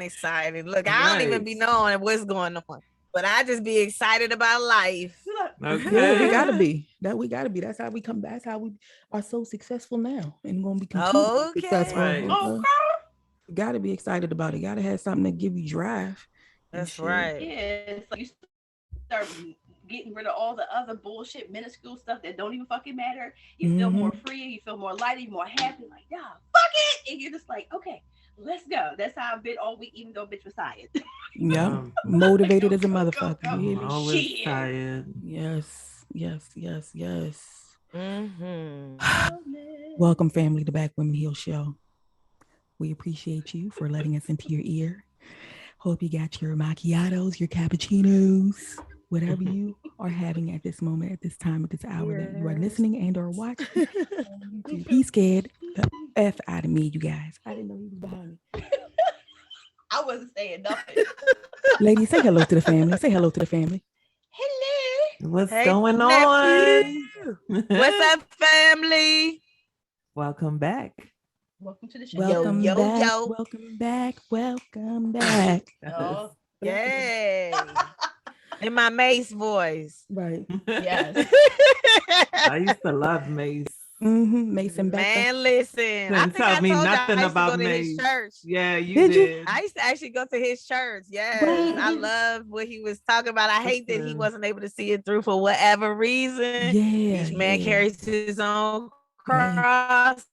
excited. Look, I don't even be knowing what's going on, but I just be excited about life. Okay. Yeah, we gotta be. That's how we come. That's how we are so successful now, and gonna be successful. Right. You gotta be excited about it. You gotta have something to give you drive. That's right. Yeah, so you start getting rid of all the other bullshit, minuscule stuff that don't even fucking matter. You feel more free. You feel more lighter. You're more happy. Like, yeah, fuck it. And you're just like, okay, let's go. That's how I've been all week, even though bitch was tired. Yeah, motivated as a motherfucker. Go. Always tired. Yes. Welcome, family, to Back Women Heal Show. We appreciate you for letting us into your ear. Hope you got your macchiatos, your cappuccinos, whatever you are having at this moment, at this time, at this hour that you are listening and or watching. He's scared the F out of me, you guys. I didn't know he was behind me. I wasn't saying nothing. Ladies, say hello to the family. Say hello to the family. Hello. What's going on? What's up, family? Welcome back. Welcome to the show. Welcome yo, back. yo. Welcome back. Welcome back. Oh, Yay. In my Mace voice. Right. yes. I used to love Mace. Mason Becca. Man, listen. I think I tell me told nothing you I used about to go to his Mace. church. Yeah, you Did you? did. I used to actually go to his church. Yes. What? I love what he was talking about. I hate that he wasn't able to see it through for whatever reason. Yeah. Each man carries his own cross.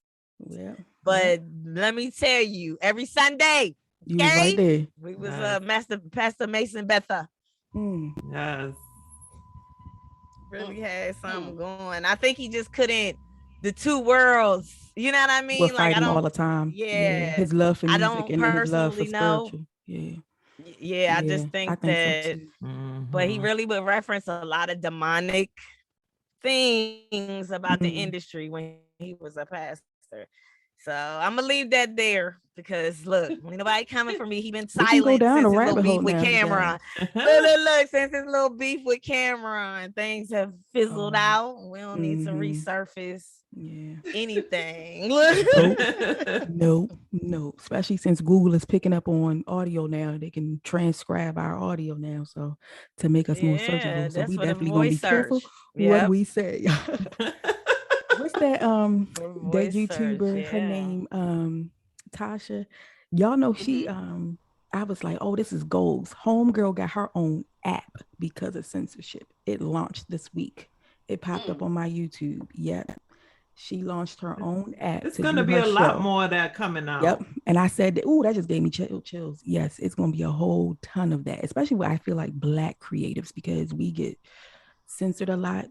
Yeah. But let me tell you, every Sunday, You was right there. we was Pastor Mason Betha. Yes. Really had something going. I think he just couldn't, the two worlds, you know what I mean? We're fighting all the time. Yeah. His love for music don't and his love for personally know. spiritual. Yeah, I just think so that, too. but he really would reference a lot of demonic things about the industry when he was a pastor. So I'm gonna leave that there because look, when nobody coming for me, he been silent go down since a his rabbit little beef hole with now, Cameron. Look, since his little beef with Cameron, things have fizzled out. We don't need to resurface anything. No. Especially since Google is picking up on audio now, they can transcribe our audio now, so to make us more searchable. So we definitely gonna be careful what we say. What's that YouTuber, her name Tasha, y'all know she I was like, oh, this is goals. Homegirl got her own app because of censorship. It launched this week. It popped up on my YouTube. She launched her own app. It's gonna be a lot more of that coming out. And I said, oh, that just gave me chills. Yes, it's gonna be a whole ton of that, especially where I feel like Black creatives, because we get censored a lot.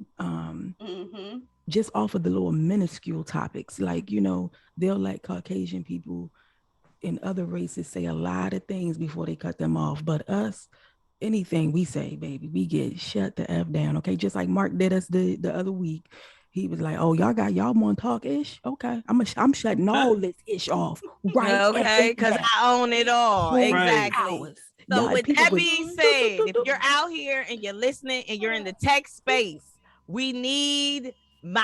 Just off of the little minuscule topics, like, they'll let Caucasian people in other races say a lot of things before they cut them off, but us, anything we say, baby, we get shut the F down. Okay, just like Mark did us the other week. He was like, oh, y'all want to talk ish? Okay, I'm shutting all this ish off right. Okay, because I own it all. Exactly. So with that being said, if you're out here and you're listening and you're in the tech space, we need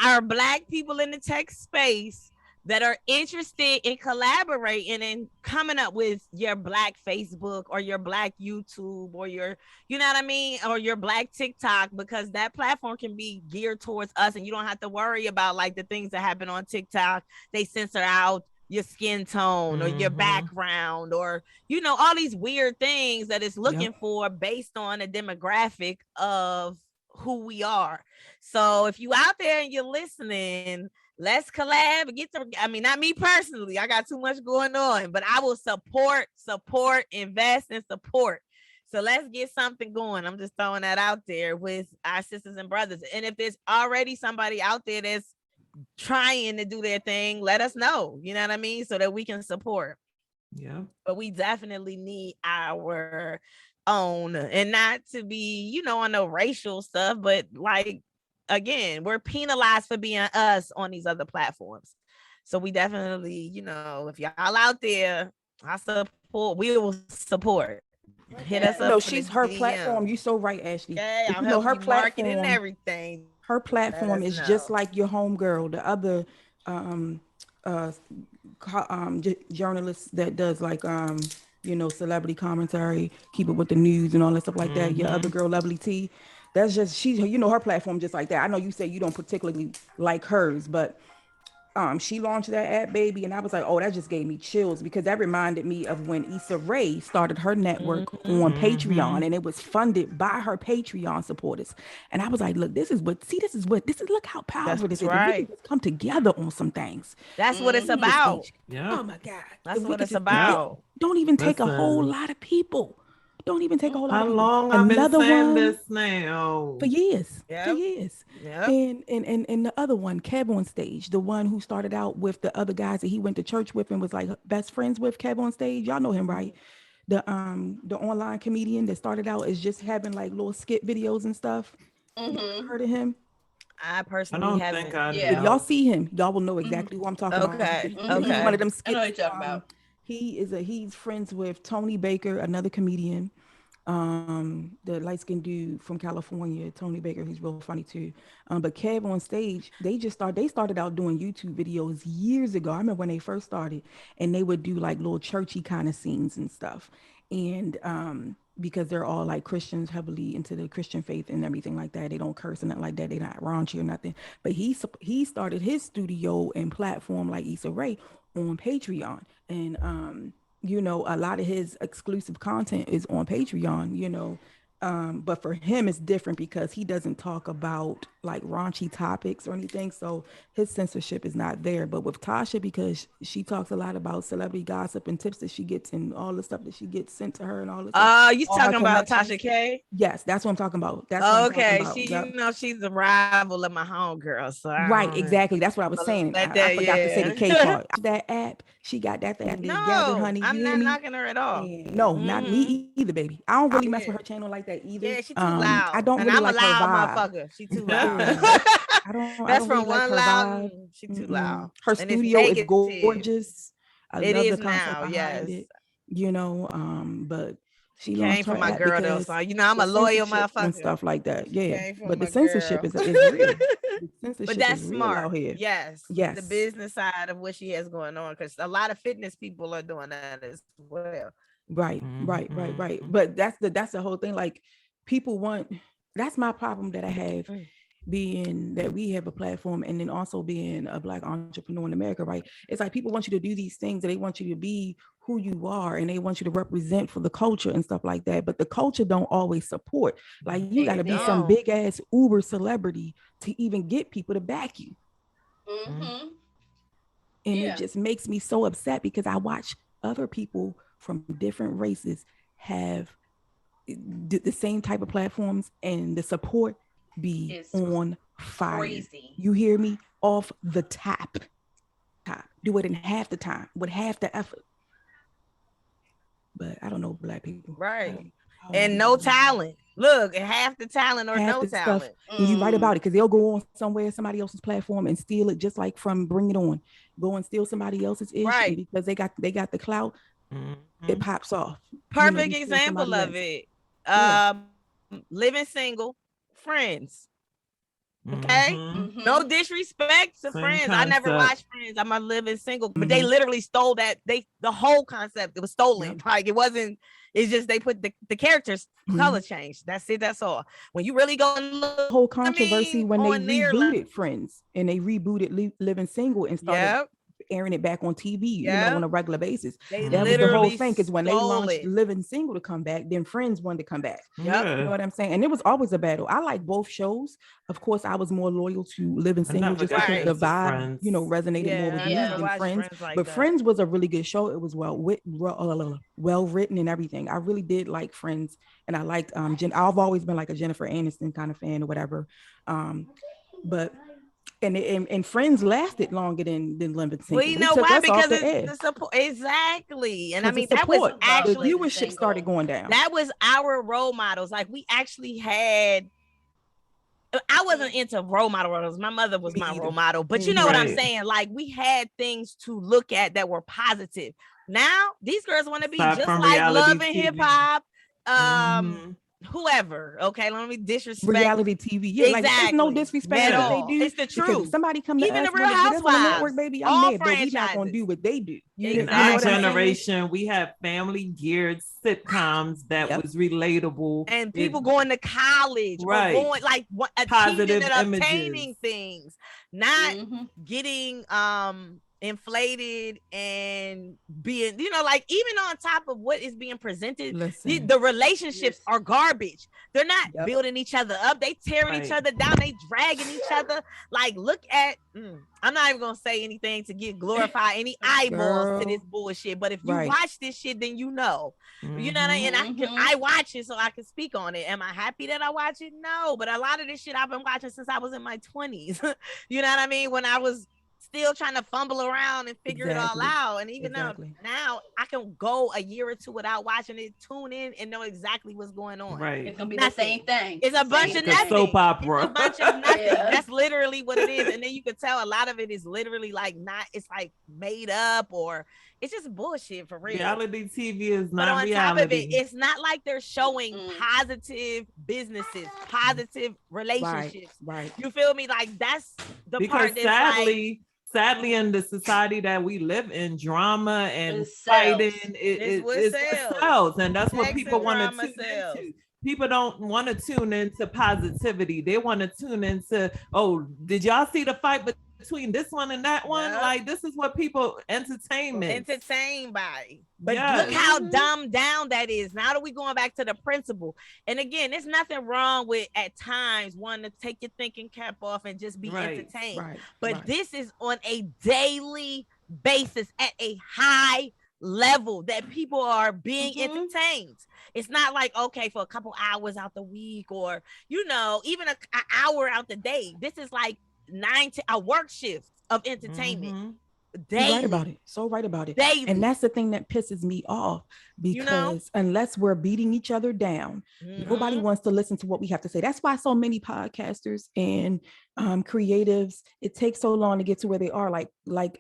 our Black people in the tech space that are interested in collaborating and coming up with your Black Facebook or your Black YouTube or your, you know what I mean, or your Black TikTok, because that platform can be geared towards us and you don't have to worry about like the things that happen on TikTok. They censor out your skin tone or your background or, all these weird things that it's looking for based on a demographic of who we are. So if you out there and you're listening, let's collab and not me personally, I got too much going on, but I will support, invest and support. So let's get something going. I'm just throwing that out there with our sisters and brothers. And if there's already somebody out there that's trying to do their thing, let us know, you know what I mean? So that we can support. Yeah. But we definitely need our own, and not to be, on no racial stuff, but like, again, we're penalized for being us on these other platforms. So we definitely, if y'all out there, we will support. Hit us up. No, she's her platform. You so right, Ashley. Yeah, I'm her platform and everything. Her platform is just like your homegirl, the other journalist that does like celebrity commentary, keep it with the news and all that stuff like that. Your other girl, Lovely T, that's just her platform just like that. I know you say you don't particularly like hers, but she launched that app, baby, and I was like, oh, that just gave me chills, because that reminded me of when Issa Rae started her network on Patreon, and it was funded by her Patreon supporters. And I was like, look, look how powerful this is. Right. We can just come together on some things. That's what it's about. Yeah. Oh my God. That's what it's about. Don't even take a whole lot of people. Don't even take a whole lot of people. How long I've been saying this now? For years. Yep. For years. Yep. And the other one, Kev on Stage, the one who started out with the other guys that he went to church with and was like best friends with, Kev on Stage. Y'all know him, right? The online comedian that started out as just having like little skit videos and stuff. Heard of him? I personally haven't. If y'all see him, y'all will know exactly who I'm talking about. Okay. He's one of them skits. I know what you're talking about. He's friends with Tony Baker, another comedian. The light-skinned dude from California, Tony Baker, who's real funny too. But Kev on Stage, they started out doing YouTube videos years ago. I remember when they first started, and they would do like little churchy kind of scenes and stuff. And because they're all like Christians, heavily into the Christian faith and everything like that. They don't curse and nothing like that. They're not raunchy or nothing. But he started his studio and platform like Issa Rae on Patreon. And a lot of his exclusive content is on Patreon, but for him it's different because he doesn't talk about like raunchy topics or anything, so his censorship is not there. But with Tasha, because she talks a lot about celebrity gossip and tips that she gets and all the stuff that she gets sent to her and all this you talking about Tasha K? Yes, that's what I'm talking about. That's okay. She's a rival of my homegirl, so right, exactly, that's what I was saying. I forgot to say the K part. That app, she got that thing together, honey. I'm not knocking her at all. No, not me either, baby. I don't really mess with her channel like that either. Yeah, she's too loud. I don't really like her vibe. Motherfucker. She too loud. That's from really one loud. She too loud. Her studio is gorgeous. I love the concept now, yes. it. But she came from my girl though, so I'm a loyal motherfucker and stuff like that. Yeah, but the censorship is real. But that's smart out here. Yes. The business side of what she has going on, because a lot of fitness people are doing that as well. Right. But that's the whole thing. Like, people want. That's my problem that I have. Being that we have a platform, and then also being a Black entrepreneur in America, right? It's like people want you to do these things, and they want you to be who you are, and they want you to represent for the culture and stuff like that. But the culture don't always support. Like, you got to be some big ass Uber celebrity to even get people to back you. And it just makes me so upset, because I watch other people from different races have the same type of platforms, and the support be on fire. Crazy. You hear me? Off the top. Do it in half the time with half the effort. But I don't know Black people. Right. And no talent. Look, half the talent or no talent. And you right about it, because they'll go on somewhere, somebody else's platform, and steal it, just like from Bring It On. Go and steal somebody else's issue, right? Because they got the clout. It pops off. Perfect example of it. Living Single, Friends. Okay, no disrespect to Friends. Concept. I never watched Friends. I'm a Living Single, but they literally stole that. The whole concept, it was stolen. Like, it wasn't. It's just they put the characters color change. That's it. That's all. When you really go and look, the whole controversy when they rebooted Friends and they rebooted Living Single and started airing it back on TV, on a regular basis. That was the whole thing, because when they launched Living Single to come back, then Friends wanted to come back. You know what I'm saying? And it was always a battle. I like both shows. Of course, I was more loyal to Living Single just because the vibe, resonated more with me than Friends. But Friends was a really good show. It was well written and everything. I really did like Friends, and I liked I've always been like a Jennifer Aniston kind of fan or whatever. But and Friends lasted longer than Living Single. Well, you know why? Because it's the support. Exactly. And I mean, that was actually the viewership started going down. That was our role models. Like, we actually had. I wasn't into role models. My mother was my role model, but you know what I'm saying? Like, we had things to look at that were positive. Now these girls want to be just like Love and Hip Hop, whoever, okay, let me disrespect reality TV. Yeah, like there's no disrespect at to what all. they do. It's the Because truth. if somebody come to Even us the Real with this on the network, Housewives, baby, I'm all there, but we not gonna do what they do. Exactly. In our generation, we have family geared sitcoms that was relatable, and people going to college, right? Or going like positive achieving and images. obtaining things, not getting inflated and being, you know, like even on top of what is being presented, the relationships are garbage. They're not building each other up. They tearing each other down. They dragging each other. Like, look at, I'm not even gonna say anything to get glorify any eyeballs to this bullshit. But if you watch this shit, then you know. You know what I mean? And I watch it so I can speak on it. Am I happy that I watch it? No, but a lot of this shit I've been watching since I was in my 20s. You know what I mean? When I was still trying to fumble around and figure it all out. And even now I can go a year or two without watching it, tune in and know exactly what's going on. Right. It's gonna be the same thing. It's a bunch of nothing. Soap opera. It's a bunch of nothing. That's literally what it is. And then you can tell a lot of it is literally like not, it's like made up, or it's just bullshit for real. Reality TV is not but on reality. top of it, it's not like they're showing positive businesses, positive relationships. Right. You feel me? Like that's the because part that's sadly, in the society that we live in, drama and fighting, it sells. And that's what people want to tune into. People don't want to tune into positivity. They want to tune into, oh, did y'all see the fight between this one and that one? Like, this is what people entertained by. But look how dumbed down that is. Now that we going back to the principle, and again, there's nothing wrong with at times wanting to take your thinking cap off and just be entertained. But this is on a daily basis at a high level that people are being entertained. It's not like, okay, for a couple hours out the week, or, you know, even an hour out the day. This is like a work shift of entertainment. Daily. So right about it. Daily. And that's the thing that pisses me off, because unless we're beating each other down, nobody wants to listen to what we have to say. That's why so many podcasters and creatives, it takes so long to get to where they are, like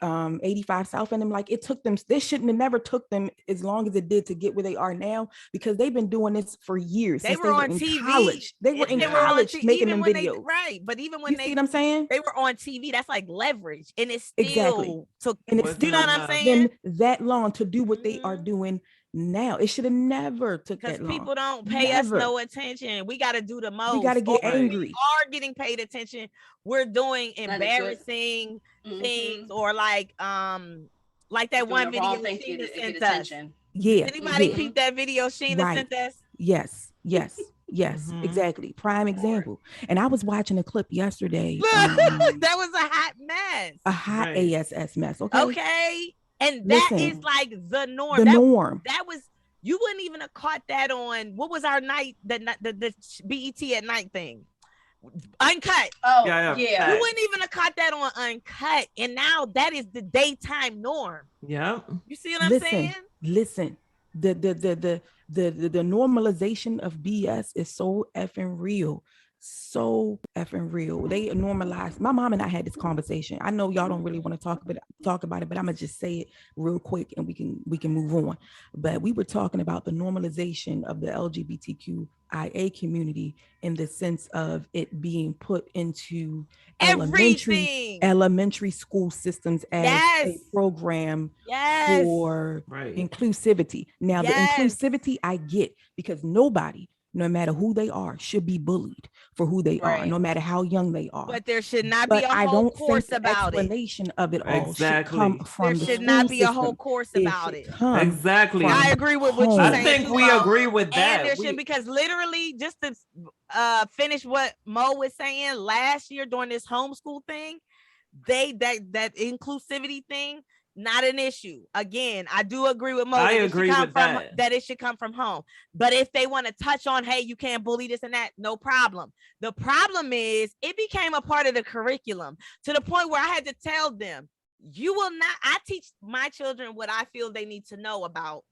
85 South, and them, like it took them, this shouldn't have never took them as long as it did to get where they are now, because they've been doing this for years. They were on TV. College. They were in college making them videos. But even when you see what I'm saying? They were on TV. That's like leverage, and it's still took. And it's still, you know what I'm saying? That long to do what they are doing now. It should have never took that long. Because people don't pay us no attention. We got to do the most. We got to get angry. We are getting paid attention. We're doing embarrassing things, or like that one video Sheena sent us. Yeah. Anybody peep that video Sheena sent us? Yes. Exactly. Prime example. And I was watching a clip yesterday. That was a hot mess. A hot ASS mess. Okay. And that is like the norm. That was, you wouldn't even have caught that on, what was our night, the BET at night thing? Uncut. Oh, yeah. You wouldn't even have caught that on Uncut. And now that is the daytime norm. Yeah. You see what I'm saying? Listen. The normalization of BS is so effing real. So effing real. They normalize. My mom and I had this conversation. I know y'all don't really want to talk about it, but I'm gonna just say it real quick and we can move on. But we were talking about the normalization of the LGBTQIA community in the sense of it being put into elementary school systems as a program for inclusivity. Now the inclusivity I get, because nobody, no matter who they are, should be bullied for who they are, no matter how young they are. But there should not be a whole course about it. Explanation of it all should come from there should not be a whole course about it. Exactly. I agree with what you're saying. I think we agree with that. And there should, because literally, just to finish what Mo was saying, last year during this homeschool thing, that inclusivity thing, not an issue. Again, I do agree with Mo. I agree with that it should come from home. But if they want to touch on, hey, you can't bully this and that, no problem. The problem is it became a part of the curriculum to the point where I had to tell them, you will not. I teach my children what I feel they need to know about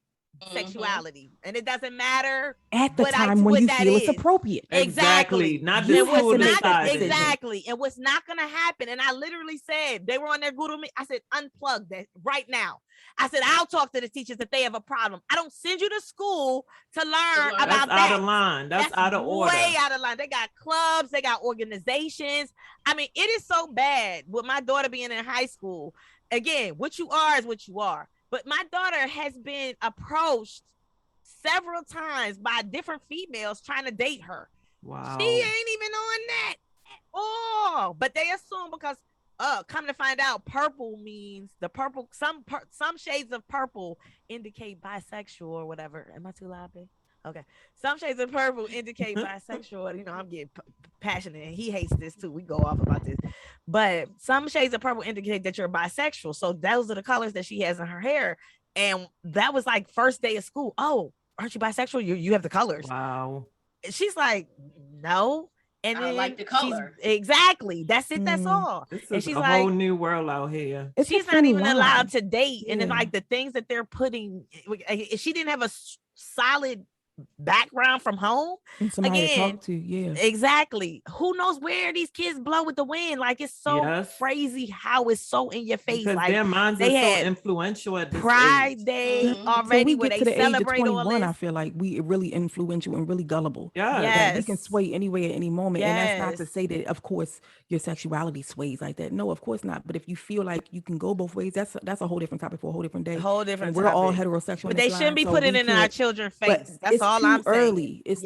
sexuality, and it doesn't matter at the time when you feel it's appropriate. Exactly. Not the school decided. Exactly. And what's not going to happen. And I literally said, they were on their Google Meet. I said, unplug that right now. I said, I'll talk to the teachers if they have a problem. I don't send you to school to learn about that. That's out of line. That's out of order. Way out of line. They got clubs. They got organizations. I mean, it is so bad with my daughter being in high school. Again, what you are is what you are. But my daughter has been approached several times by different females trying to date her. Wow. She ain't even on that at all. But they assume because come to find out, purple means the purple. Some shades of purple indicate bisexual or whatever. Am I too loud, babe? Okay. Some shades of purple indicate bisexual. You know, I'm getting passionate, and he hates this too. We go off about this, but some shades of purple indicate that you're bisexual. So those are the colors that she has in her hair, and that was like first day of school. Oh, aren't you bisexual? You have the colors. Wow. She's like, no. And I like the color. Exactly. That's it. That's all. This is and she's a whole new world out here. She's not even allowed to date. And then like the things that they're putting, she didn't have a solid background from home. And somebody to talk to, exactly. Who knows where these kids blow with the wind? Like it's so crazy how it's so in your face. Because like their minds are so influential at this Pride age. Day already, so we get to the age of 21. I this. feel like we really influential and really gullible. Yeah, we can sway anyway at any moment. And that's not to say that, of course, your sexuality sways like that. No, of course not. But if you feel like you can go both ways, that's a whole different topic for a whole different day. And we're all heterosexual. But they shouldn't be putting it in our children's face. That's all I'm saying. Early. It's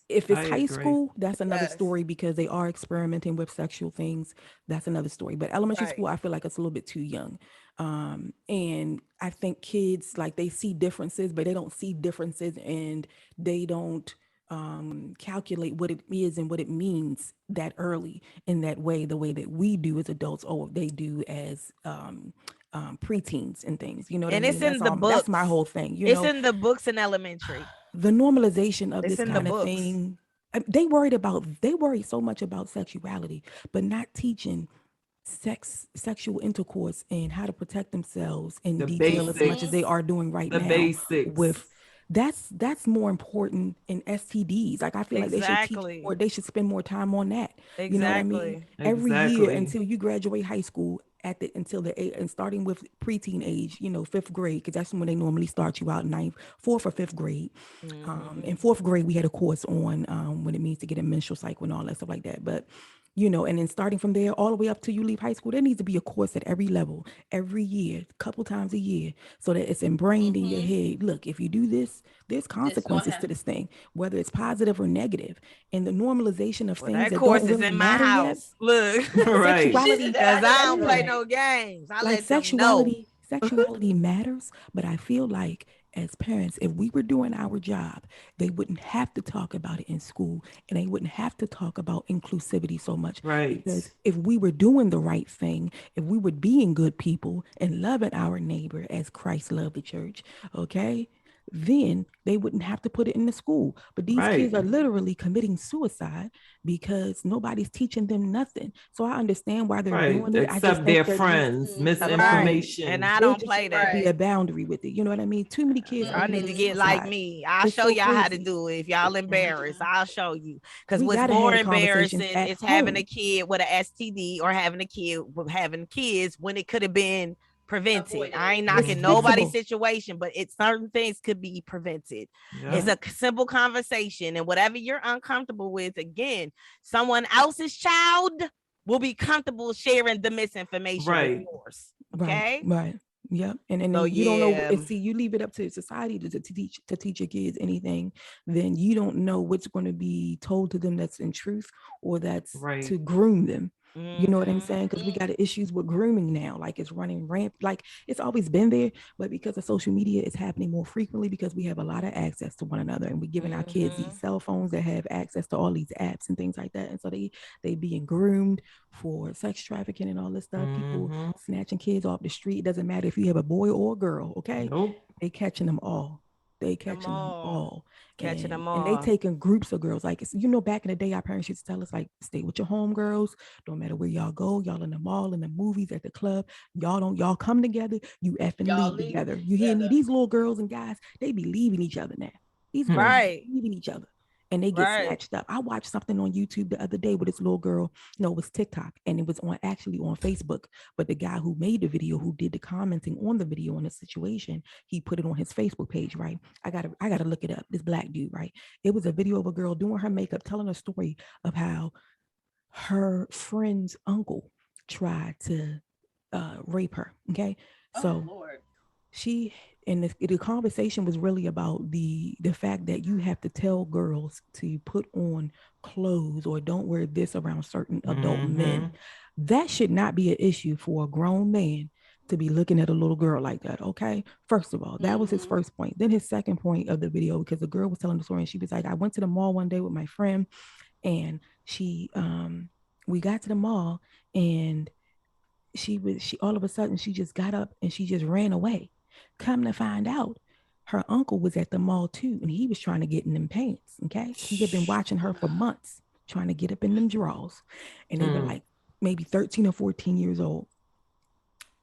if it's high school, that's another story because they are experimenting with sexual things. That's another story. But elementary school, I feel like it's a little bit too young. And I think kids, like, they see differences, but they don't see differences, and they don't calculate what it is and what it means that early in that way, the way that we do as adults or they do as preteens and things, you know what I mean? It's in the books. That's my whole thing. It's in the books in elementary. The normalization of this kind of thing. They worry so much about sexuality, but not teaching sexual intercourse and how to protect themselves in detail as much as they are doing right now. Basics. With that's more important in STDs. Like I feel like they should teach more, they should spend more time on that. Exactly. You know what I mean? Every year until you graduate high school, and starting with preteen age, 5th grade, because that's when they normally start you out, 4th or 5th grade. In 4th grade, we had a course on what it means to get a menstrual cycle and all that stuff like that. But and then starting from there all the way up till you leave high school, there needs to be a course at every level, every year, a couple times a year, so that it's ingrained in your head. Look, if you do this, there's consequences to this thing, whether it's positive or negative. And the normalization of things that course don't is really in my matter house. Yet. Look, right? Because I don't play no games. I like sexuality matters, but I feel like as parents, if we were doing our job, they wouldn't have to talk about it in school, and they wouldn't have to talk about inclusivity so much. Right. Because if we were doing the right thing, if we were being good people and loving our neighbor as Christ loved the church, okay, then they wouldn't have to put it in the school. But these kids are literally committing suicide because nobody's teaching them nothing. So I understand why they're doing it. Except their friends, misinformation. And I don't play that. Be a boundary with it. You know what I mean? Too many kids. I need to get like me. I'll show y'all how to do it. If y'all embarrassed, I'll show you. Because what's more embarrassing is having a kid with an STD or having a kid with having kids when it could have been prevented. I ain't knocking nobody's situation, but certain things could be prevented. It's a simple conversation, and whatever you're uncomfortable with, again, someone else's child will be comfortable sharing the misinformation with yours. Okay, right. Yeah, and so, you don't know. And see, you leave it up to society to teach your kids anything, then you don't know what's going to be told to them that's in truth or that's to groom them. You know what I'm saying? Because we got issues with grooming now. Like it's running rampant. Like it's always been there, but because of social media, it's happening more frequently because we have a lot of access to one another, and we're giving our kids these cell phones that have access to all these apps and things like that. And so they being groomed for sex trafficking and all this stuff. People snatching kids off the street. It doesn't matter if you have a boy or a girl. Okay, they catching them all. They catching them all. Catching them all. And they taking groups of girls. Like, back in the day, our parents used to tell us, like, stay with your homegirls. Don't matter where y'all go. Y'all in the mall, in the movies, at the club. Y'all come together. You effing leave together. You hear me? These little girls and guys, they be leaving each other now. These girls be leaving each other. And they get snatched up. I watched something on YouTube the other day with this little girl. No, it was TikTok, and it was actually on Facebook. But the guy who made the video, who did the commenting on the video on the situation, he put it on his Facebook page, right? I gotta look it up. This black dude, right? It was a video of a girl doing her makeup, telling a story of how her friend's uncle tried to rape her. Okay, so Lord. she. And the conversation was really about the fact that you have to tell girls to put on clothes or don't wear this around certain adult men. That should not be an issue for a grown man to be looking at a little girl like that. Okay. First of all, that was his first point. Then his second point of the video, because the girl was telling the story and she was like, I went to the mall one day with my friend and we got to the mall and she all of a sudden she just got up and she just ran away. Come to find out, her uncle was at the mall too, and he was trying to get in them pants. Okay, he had been watching her for months, trying to get up in them drawers, and they were like maybe 13 or 14 years old.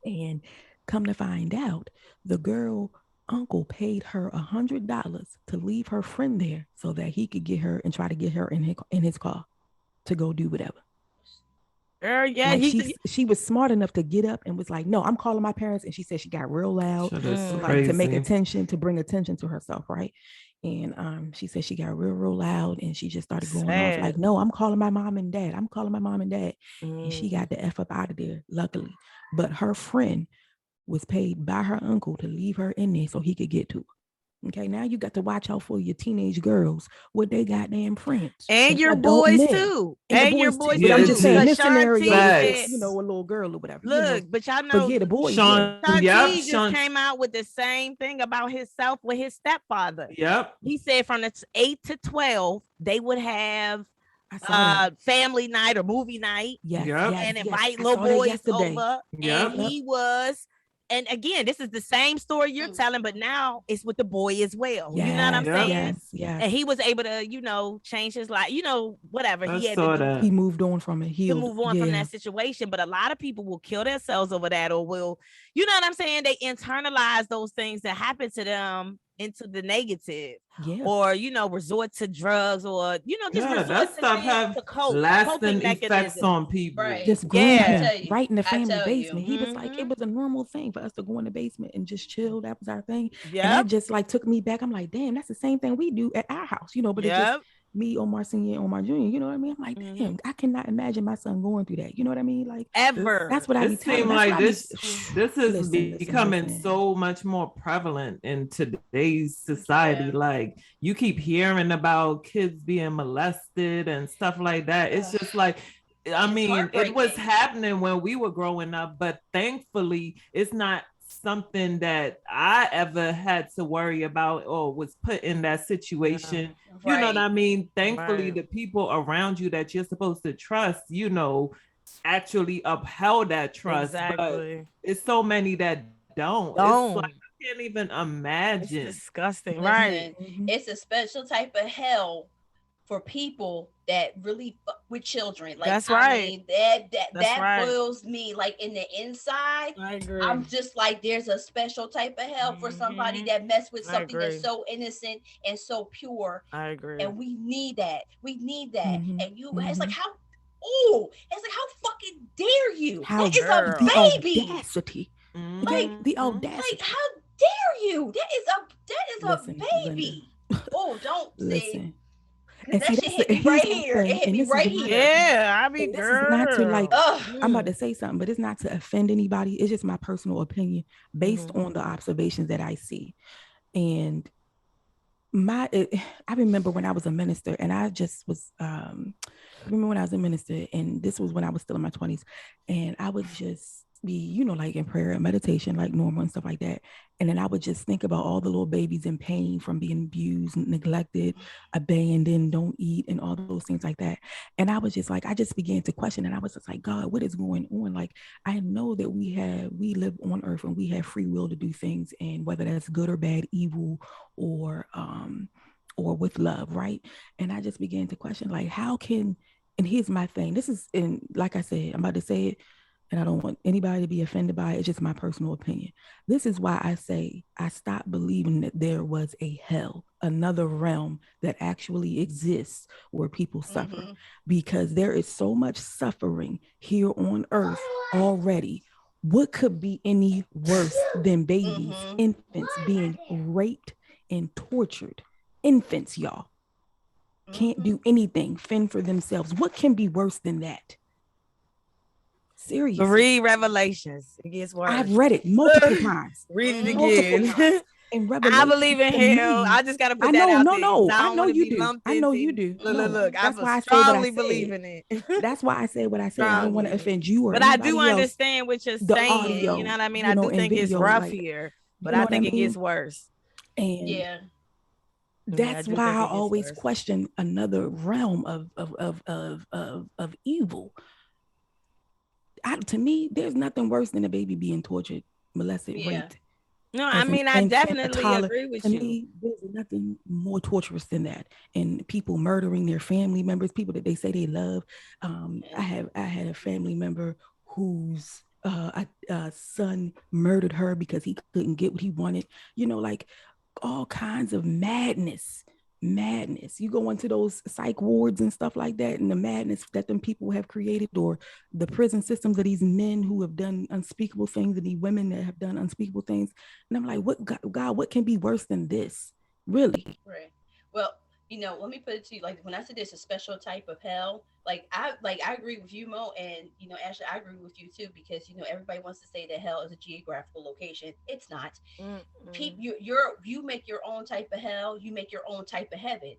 And come to find out, the girl uncle paid her $100 to leave her friend there so that he could get her and try to get her in his car to go do whatever. Yeah, like she was smart enough to get up and was like, no, I'm calling my parents. And she said she got real loud, like to make attention, to bring attention to herself, right? And she said she got real loud and she just started going off like, no, I'm calling my mom and dad. I'm calling my mom and dad. And she got the F up out of there, luckily. But her friend was paid by her uncle to leave her in there so he could get to her. Okay, now you got to watch out for your teenage girls with they goddamn friends. And your boys too. And your boys too. But I'm just saying, this scenario is, a little girl or whatever. Look, but y'all know, the boys. Sean just came out with the same thing about himself with his stepfather. Yep. He said from the 8 to 12, they would have family night or movie night. And invite little boys over. And he was... And again, this is the same story you're telling, but now it's with the boy as well. You know what I'm saying? Yes. And he was able to, change his life, whatever. He moved on from it. He moved on from that situation. But a lot of people will kill themselves over that, or will, you know what I'm saying? They internalize those things that happen to them into the negative, or resort to drugs, or just that stuff have lasting effects on people. Right. Just grooming right in the family basement. He was like, it was a normal thing for us to go in the basement and just chill. That was our thing. And that just like took me back. I'm like, damn, that's the same thing we do at our house, but it's just me, Omar Senior, Omar Junior. You know what I mean? I'm like, damn, I cannot imagine my son going through that. You know what I mean? Like ever. That's what I be telling. Like this is becoming so much more prevalent in today's society. Like you keep hearing about kids being molested and stuff like that. It's just like, I mean, it was happening when we were growing up, but thankfully it's not something that I ever had to worry about or was put in that situation. You know what I mean? Thankfully, the people around you that you're supposed to trust, actually upheld that trust. Exactly. But it's so many that don't. It's like, I can't even imagine. It's disgusting. Listen, it's a special type of hell for people that really fuck with children. Like, that's right. I mean, that boils me like in the inside. I agree. I'm just like, there's a special type of hell for somebody that mess with something that's so innocent and so pure. I agree. And we need that. We need that. And it's like, how fucking dare you? How that is a baby. The audacity. Like the audacity. Like, how dare you? That is a baby. Oh, don't listen. And that shit hit me right here. It hit me right here. Yeah, I mean, girl. Not to like, I'm about to say something, but it's not to offend anybody. It's just my personal opinion based on the observations that I see. And I remember when I was a minister, and I just was, and this was when I was still in my 20s, and I would just be, like in prayer and meditation, like normal and stuff like that. And then I would just think about all the little babies in pain from being abused, neglected, abandoned, don't eat, and all those things like that. And I was just like, I just began to question, and I was just like, God, what is going on? Like, I know that we live on earth and we have free will to do things, and whether that's good or bad, evil or with love, right? And I just began to question, like, how can, and here's my thing. This is, and like I said, I'm about to say it, and I don't want anybody to be offended by it. It's just my personal opinion. This is why I say I stopped believing that there was a hell, another realm that actually exists where people suffer, because there is so much suffering here on earth already. What could be any worse than babies, infants being raped and tortured? Infants, y'all, can't do anything, fend for themselves. What can be worse than that? Seriously. Read Revelations. It gets worse. I've read it multiple times. Read it again. In Revelation, I believe in hell. I just gotta put that out there. I know you do. I know you do. Look. That's why I strongly believe in it. That's why I say what I say. I don't want to offend you or but anybody I do understand what you're saying. Audio, you know what I mean? I do think it's rough here, but I think it gets worse. And yeah. That's why I always question another realm of evil. To me, there's nothing worse than a baby being tortured, molested, raped. No, I mean, I definitely agree with you. Me, there's nothing more torturous than that. And people murdering their family members, people that they say they love. I had a family member whose son murdered her because he couldn't get what he wanted. Like all kinds of madness. You go into those psych wards and stuff like that, and the madness that them people have created, or the prison systems of these men who have done unspeakable things, and these women that have done unspeakable things. And I'm like, what, God, what can be worse than this? Really? Right. Well, let me put it to you, like, when I said there's a special type of hell, I agree with you, Mo, and Ashley, I agree with you too, because everybody wants to say that hell is a geographical location. It's not. You make your own type of hell, you make your own type of heaven.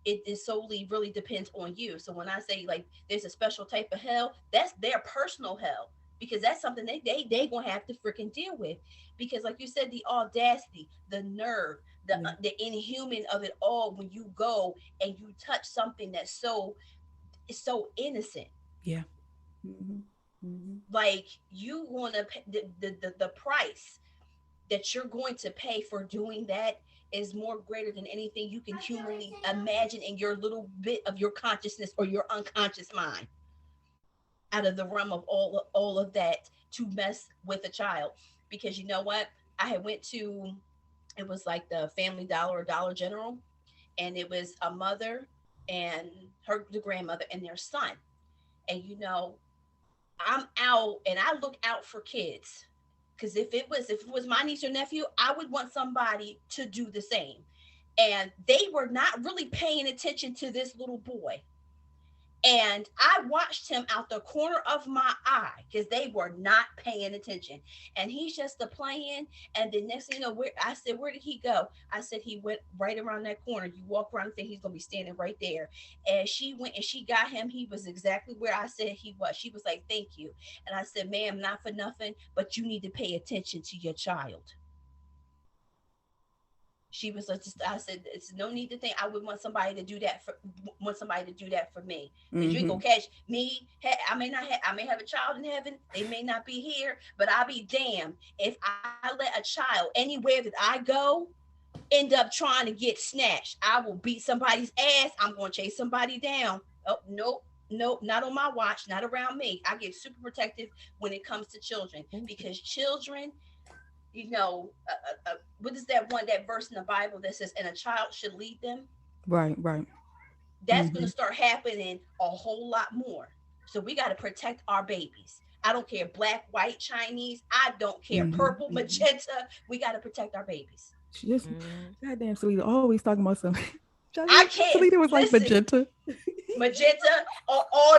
It is solely really depends on you. So when I say like there's a special type of hell, that's their personal hell, because that's something they gonna have to freaking deal with, because like you said, the audacity, the nerve, the inhuman of it all, when you go and you touch something that's so innocent. Yeah. Like, you want to pay the price that you're going to pay for doing that is more greater than anything you can humanly imagine in your little bit of your consciousness or your unconscious mind, out of the realm of all of that, to mess with a child. Because you know what, I had went to, it was like the Family Dollar or Dollar General, and it was a mother and the grandmother and their son. And I'm out and I look out for kids, because if it was my niece or nephew, I would want somebody to do the same. And they were not really paying attention to this little boy. And I watched him out the corner of my eye, because they were not paying attention. And he's just playing. And the next thing you know, I said, where did he go? I said, he went right around that corner. You walk around and think he's going to be standing right there. And she went and she got him. He was exactly where I said he was. She was like, thank you. And I said, ma'am, not for nothing, but you need to pay attention to your child. She was like, I said, it's no need to think I would want somebody to do that for me. Because you go catch me. I may have a child in heaven. They may not be here, but I'll be damned if I let a child anywhere that I go end up trying to get snatched. I will beat somebody's ass. I'm going to chase somebody down. Oh, nope, not on my watch, not around me. I get super protective when it comes to children, because children, what is that verse in the Bible that says, and a child should lead them? Right. That's going to start happening a whole lot more. So we got to protect our babies. I don't care, black, white, Chinese. I don't care, purple, magenta. We got to protect our babies. Goddamn, Selena always talking about something. I can't. Selena was like magenta. magenta, or all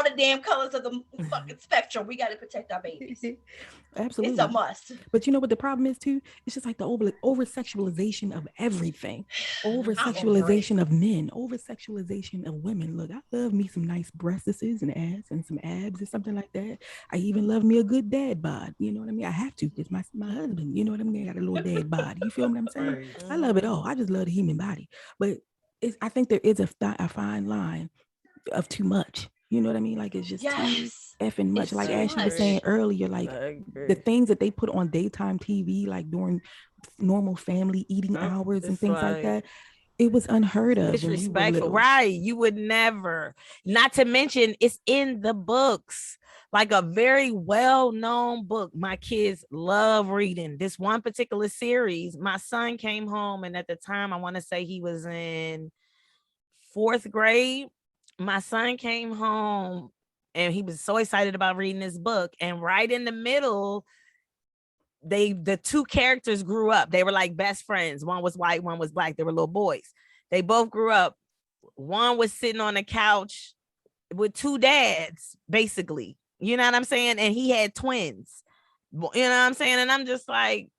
the damn colors of the fucking spectrum. We got to protect our babies. Absolutely. It's a must. But you know what the problem is too? It's just like the over sexualization of everything. Over sexualization of men, over sexualization of women. Look, I love me some nice breasts and ass and some abs or something like that. I even love me a good dad bod. You know what I mean? I have to. It's my husband. You know what I mean? I got a little dad bod. You feel what I'm saying? Right. I love it all. I just love the human body. But I think there is a fine line of too much. You know what I mean? Like it's just too effing much. It's like Ashley was saying earlier, like the things that they put on daytime TV, like during normal family eating hours and things like that. It was unheard of. Disrespectful, right? You would never. Not to mention, it's in the books, like a very well-known book. My kids love reading this one particular series. My son came home, and at the time, I want to say he was in 4th grade. My son came home, and he was so excited about reading this book. And right in the middle, the two characters grew up. They were like best friends. One was white, one was black. They were little boys. They both grew up. One was sitting on the couch with two dads, basically. You know what I'm saying? And he had twins. You know what I'm saying? And I'm just like,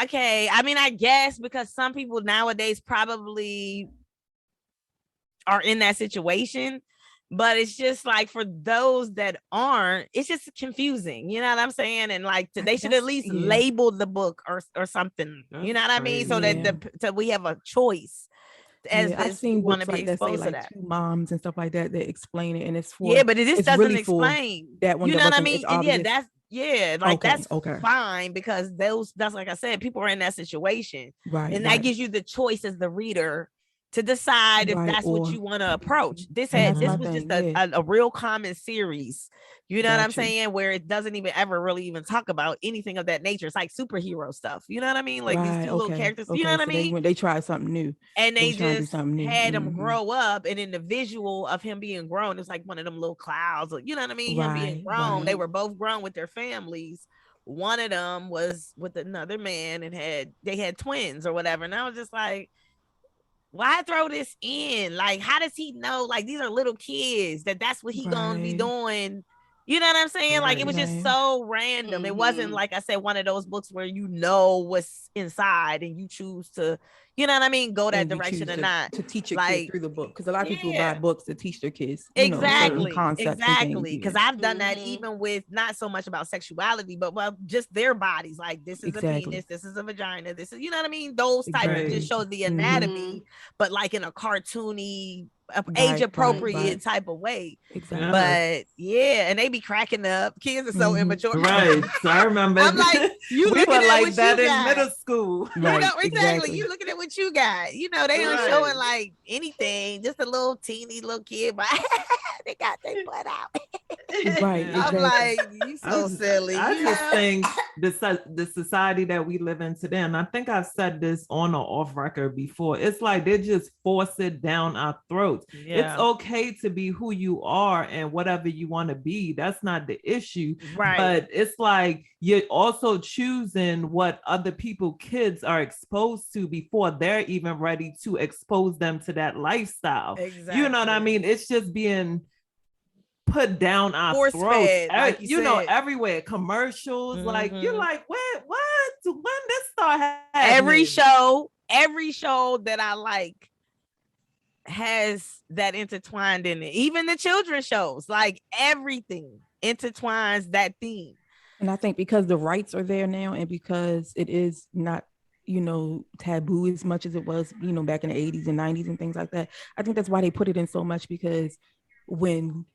okay. I mean, I guess because some people nowadays probably are in that situation. But it's just like for those that aren't, it's just confusing. You know what I'm saying? And like they should at least label the book or something. That's you know what I mean? So that so we have a choice. As I've seen books like that say like two moms and stuff like that that explain it, and it's for but this doesn't really explain that one. You know what I mean? And that's that's fine because that's like I said, people are in that situation, right? And that gives you the choice as the reader to decide if that's what you want to approach. This was just a real common series. You know what I'm saying? Where it doesn't even ever really even talk about anything of that nature. It's like superhero stuff. You know what I mean? Like these two little characters. You know what I mean? They tried something new. And they just had him grow up. And in the visual of him being grown, it's like one of them little clouds. You know what I mean? Him being grown. They were both grown with their families. One of them was with another man and they had twins or whatever. And I was just like, why throw this in? Like, how does he know? Like, these are little kids that's what he gonna be doing. You know what I'm saying? Like, it was just so random. Mm-hmm. It wasn't, like I said, one of those books where you know what's inside and you choose to, you know what I mean, go that direction or not. To teach your kid through the book. Because a lot of people buy books to teach their kids. Exactly. Because I've done that even with not so much about sexuality, but just their bodies. Like, this is a penis, this is a vagina, this is, you know what I mean? Those types of just show the anatomy, but like in a cartoony, age appropriate type of way. Exactly. But and they be cracking up. Kids are so immature. Right. So I remember I'm like, you we were like that in middle school. Right. You know, exactly. You looking at what you got. You know, they aren't showing like anything, just a little teeny little kid, but they got their butt out. Right. I'm like, you so silly. I just think the society that we live in today, and I think I've said this on or off record before, it's like they just force it down our throats. Yeah. It's okay to be who you are and whatever you want to be. That's not the issue. Right. But it's like you're also choosing what other people, kids are exposed to before they're even ready to expose them to that lifestyle. Exactly. You know what I mean? It's just being put down our throats, like you know, everywhere. Commercials, like you're like, what? When this start happening? Every show that I like has that intertwined in it. Even the children's shows, like everything intertwines that theme. And I think because the rights are there now, and because it is not, you know, taboo as much as it was, you know, back in the 80s and 90s and things like that. I think that's why they put it in so much, because when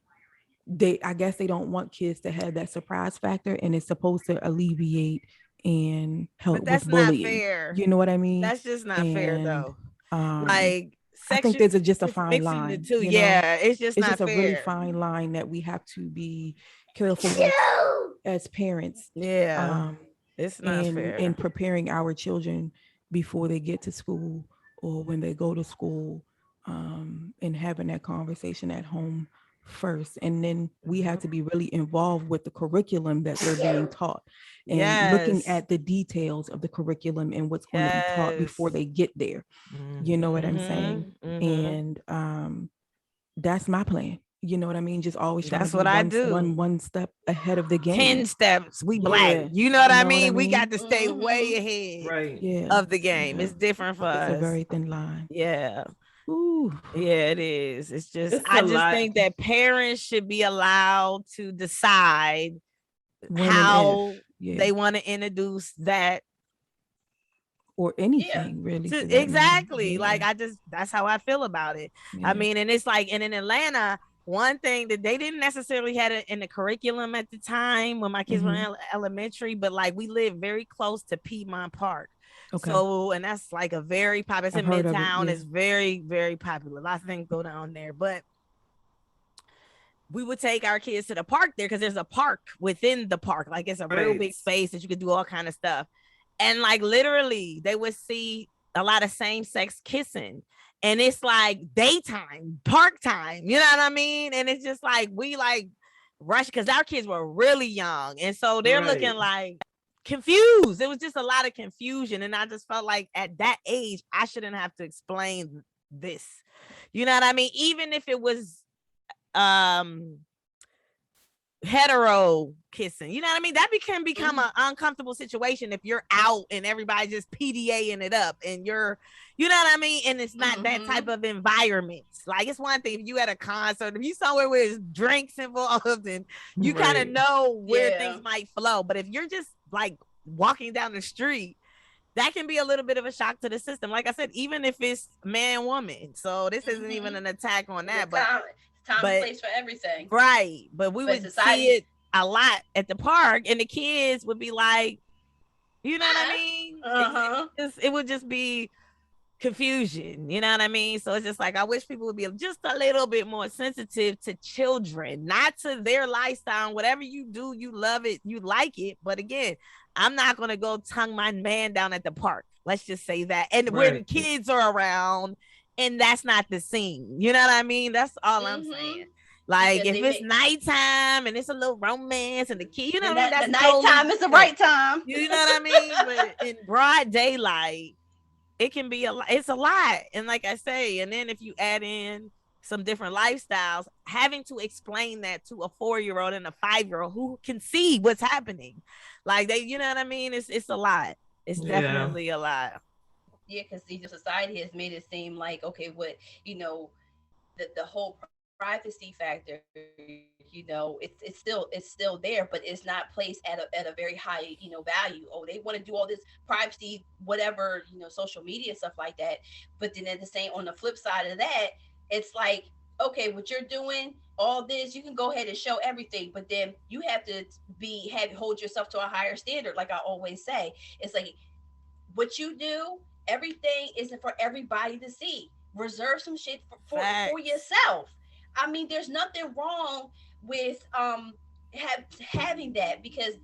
I guess they don't want kids to have that surprise factor, and it's supposed to alleviate and help with bullying. Not fair. You know what I mean? That's just not fair though. Like, I think there's just a fine line. It's just not fair. A really fine line that we have to be careful with as parents. Yeah. It's not fair. In preparing our children before they get to school or when they go to school, and having that conversation at home first. And then we have to be really involved with the curriculum that they're being taught, and looking at the details of the curriculum and what's going to be taught before they get there. You know what I'm saying? And that's my plan. You know what I mean? Just always trying that's to be what I do. One step ahead of the game. 10 steps. We black. You know what I mean? We got to stay way ahead of the game. It's different for us. It's a very thin line. Yeah. Ooh. Yeah, it is. It's just I just think that parents should be allowed to decide how they want to introduce that or anything really. Exactly. Like that's how I feel about it. I mean, and it's like, and in Atlanta, one thing that they didn't necessarily have it in the curriculum at the time when my kids were in elementary, but like we live very close to Piedmont Park. Okay. So, and that's like a very popular, it's in Midtown. It's very, very popular. Lots of things go down there, but we would take our kids to the park there because there's a park within the park. Like it's a real big space that you could do all kind of stuff. And like literally they would see a lot of same-sex kissing. And it's like daytime, park time, you know what I mean? And it's just like we like rush because our kids were really young. And so they're looking like confused. It was just a lot of confusion. And I just felt like at that age, I shouldn't have to explain this. You know what I mean? Even if it was hetero kissing, you know what I mean? That can become an uncomfortable situation if you're out and everybody just PDAing it up and you're, you know what I mean? And it's not that type of environment. Like it's one thing if you at a concert, if you somewhere where there's drinks involved and you kind of know where things might flow. But if you're just like walking down the street, that can be a little bit of a shock to the system. Like I said, even if it's man, woman. So this isn't even an attack on that, but time and place for everything. Right. But we would see it a lot at the park and the kids would be like, you know what I mean? It would just be confusion, you know what I mean? So it's just like I wish people would be just a little bit more sensitive to children, not to their lifestyle. Whatever you do, you love it, you like it. But again, I'm not gonna go tongue my man down at the park. Let's just say that. And where the kids are around. And that's not the scene. You know what I mean? That's all I'm saying. Like because if it's nighttime and it's a little romance and the kid, you know what I mean? That's the nighttime is the right time. You know what I mean? But in broad daylight, it can be it's a lot. And like I say, and then if you add in some different lifestyles, having to explain that to a 4-year-old and a 5-year-old who can see what's happening. Like they, you know what I mean? It's a lot. It's definitely a lot. Yeah, because the society has made it seem like, okay, what, you know, the whole privacy factor, you know, it's still there, but it's not placed at a very high, you know, value. Oh, they want to do all this privacy, whatever, you know, social media, stuff like that. But then at the same, on the flip side of that, it's like, okay, what you're doing, all this, you can go ahead and show everything, but then you have to hold yourself to a higher standard. Like I always say, it's like what you do, everything isn't for everybody to see. Reserve some shit for yourself. I mean, there's nothing wrong with having that, because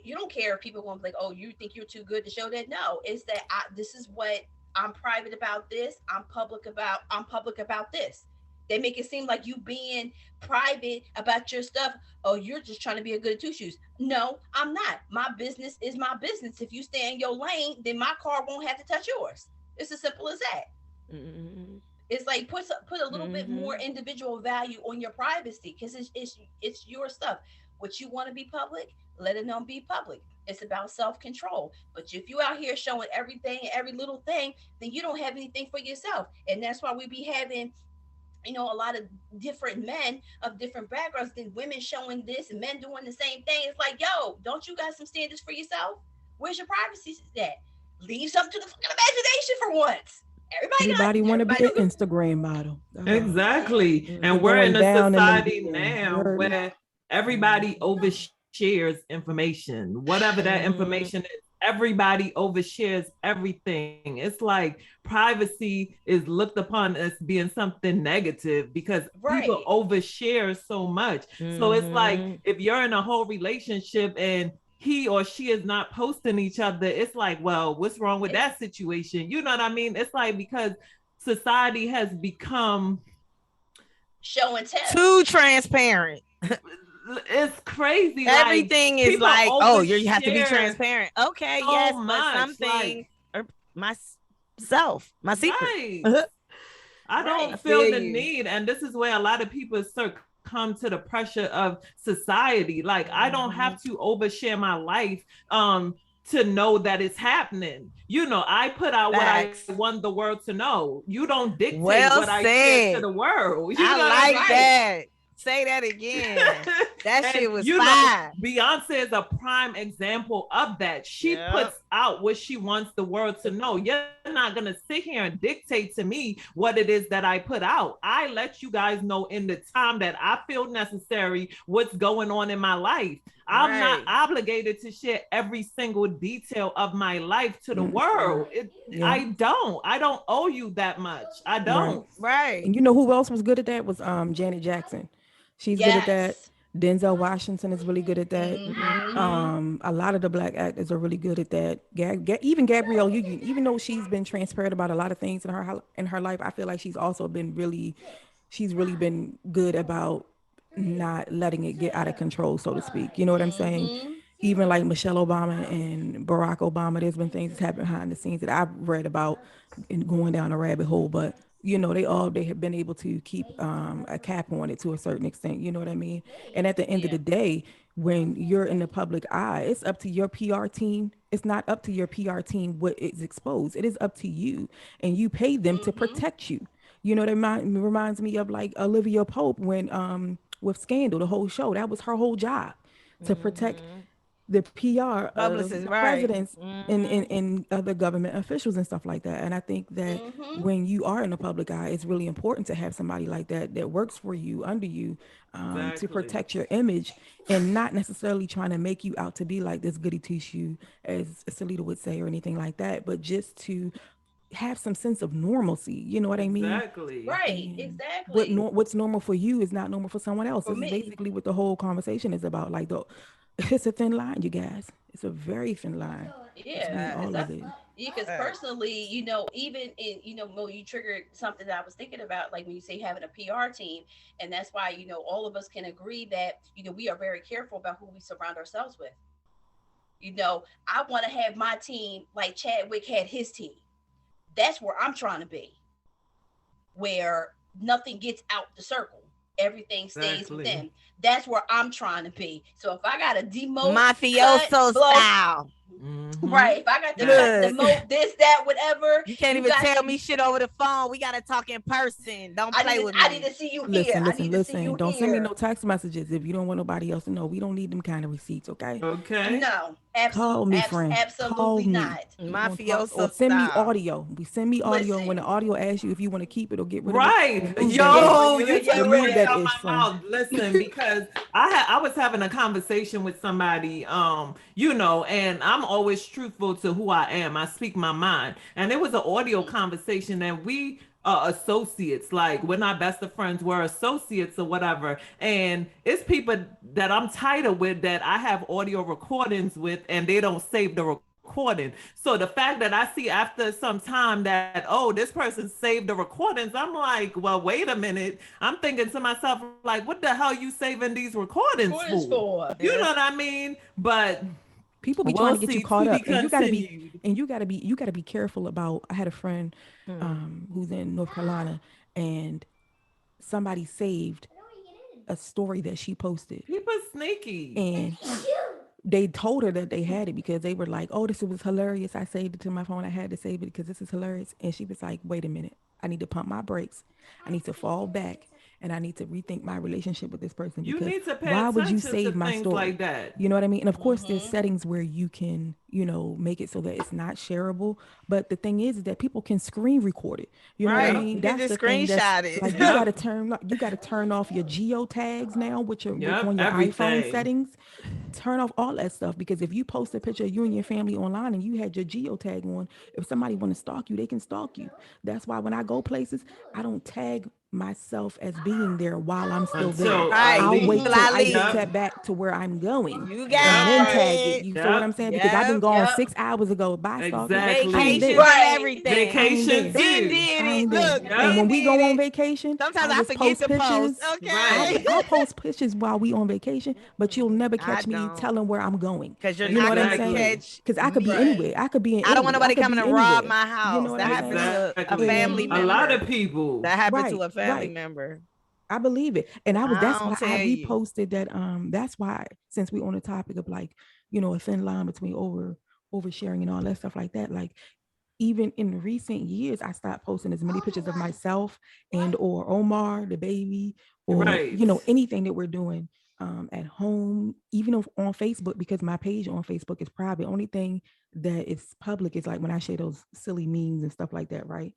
you don't care if people want to be like, oh, you think you're too good to show that. No, it's that this is what I'm private about this. I'm public about this. They make it seem like you being private about your stuff. Oh, you're just trying to be a good two shoes. No, I'm not. My business is my business. If you stay in your lane, then my car won't have to touch yours. It's as simple as that. Mm-hmm. It's like put a little bit more individual value on your privacy, because it's your stuff. What you want to be public, let it know be public. It's about self-control. But if you out here showing everything, every little thing, then you don't have anything for yourself. And that's why we be having, you know, a lot of different men of different backgrounds, then women showing this and men doing the same thing. It's like, yo, don't you got some standards for yourself? Where's your privacy at? Leave something to the fucking imagination for once. Everybody want to be an Instagram model. Exactly. And we're in a society now where everybody overshares information. Whatever that information is, everybody overshares everything. It's like privacy is looked upon as being something negative because people overshare so much. So it's like if you're in a whole relationship and he or she is not posting each other, it's like, well, what's wrong with that situation? You know what I mean? It's like, because society has become show and tell, too transparent. It's crazy. Everything is like, oh, you have to be transparent. Okay, so yes, but something, or myself, my secret. Right. I don't feel the need. And this is where a lot of people succumb to the pressure of society. Like, I don't have to overshare my life to know that it's happening. You know, I put out what I want the world to know. You don't dictate what I share to the world. You know like that. Say that again. That shit was fire. Beyonce is a prime example of that. She puts out what she wants the world to know. You're not going to sit here and dictate to me what it is that I put out. I let you guys know in the time that I feel necessary what's going on in my life. I'm not obligated to share every single detail of my life to the world. I don't owe you that much. I don't. Right. And you know who else was good at that was Janet Jackson. She's good at that. Denzel Washington is really good at that. A lot of the Black actors are really good at that. Even Gabrielle Union, even though she's been transparent about a lot of things in her life, I feel like she's also been really good about not letting it get out of control, so to speak. You know what I'm saying? Even like Michelle Obama and Barack Obama, there's been things that happen behind the scenes that I've read about and going down a rabbit hole, but you know, they have been able to keep a cap on it to a certain extent. You know what I mean? And at the end of the day, when you're in the public eye, it's up to your PR team. It's not up to your PR team what is exposed. It is up to you, and you pay them to protect you. You know, that reminds me of like Olivia Pope when with Scandal, the whole show. That was her whole job, to protect the PR of presidents and other government officials and stuff like that. And I think that when you are in the public eye, it's really important to have somebody like that works for you, under you, to protect your image, and not necessarily trying to make you out to be like this goody two-shoe, as Salita would say, or anything like that, but just to have some sense of normalcy. You know what I mean? Exactly. Right. Exactly. What's normal for you is not normal for someone else. This is basically what the whole conversation is about. Like, it's a thin line, you guys. It's a very thin line. All of it. Yeah, because personally, you know, even in, you know, Mo, you triggered something that I was thinking about, like when you say having a PR team, and that's why, you know, all of us can agree that, you know, we are very careful about who we surround ourselves with. You know, I want to have my team like Chadwick had his team. That's where I'm trying to be, where nothing gets out the circle. Everything stays within. That's where I'm trying to be. So if I got a demote, mafioso style, right? If I got to demote this, that, whatever, you can't even tell me shit over the phone. We gotta talk in person. Don't play with me. I need to see you here. Listen. Don't send me no text messages if you don't want nobody else to know. We don't need them kind of receipts, okay? Okay. No, absolutely. Call me, friend. Absolutely not. Mafioso or send me audio. Send me audio. When the audio asks you if you want to keep it or get rid of it. Yo, you took me out my mouth. Listen, because I was having a conversation with somebody, you know, and I'm always truthful to who I am. I speak my mind. And it was an audio conversation, and we are associates. Like, we're not best of friends, we're associates or whatever. And it's people that I'm tighter with that I have audio recordings with, and they don't save the recording. So the fact that I see after some time that, oh, this person saved the recordings, I'm like, well, wait a minute. I'm thinking to myself, like, what the hell you saving these recordings for? You know what I mean? But people be trying to get you caught up, and you gotta be careful about. I had a friend who's in North Carolina, and somebody saved a story that she posted. People sneaky, and they told her that they had it because they were like, oh, this was hilarious. I saved it to my phone. I had to save it because this is hilarious. And she was like, wait a minute. I need to pump my brakes. I need to fall back. And I need to rethink my relationship with this person. You need to pay why attention would you save to my things story like that? You know what I mean? And of course, there's settings where you can, you know, make it so that it's not shareable. But the thing is that people can screen record it. You know what I mean? That's the screenshot it. Like, you gotta turn off your geotags now with on your iPhone settings. Turn off all that stuff, because if you post a picture of you and your family online and you had your geotag on, if somebody want to stalk you, they can stalk you. That's why when I go places, I don't tag myself as being there while I'm still there. Right. I'll wait till I leave. get back to where I'm going. You and got then it. tag it. You feel what I'm saying? Because I've been gone 6 hours ago. Bye, exactly. Vacation and everything. Vacation Been did it. Look, and when we go on vacation, sometimes I forget to post. Okay. I'll post pictures while we on vacation, but you'll never catch me telling where I'm going. Because you're not going to catch. Because I could be anywhere. I could be in Italy. I don't want nobody coming to rob my house. You know what that happened to a family member. A lot of people. That happened to a family member. I believe it. And that's why I reposted that. That's why, since we're on the topic of like, a thin line between oversharing and all that stuff like that, like even in recent years, I stopped posting as many pictures of myself and or Omar, the baby, or anything that we're doing at home, even on Facebook, because my page on Facebook is private. Only thing that is public is like when I share those silly memes and stuff like that, right?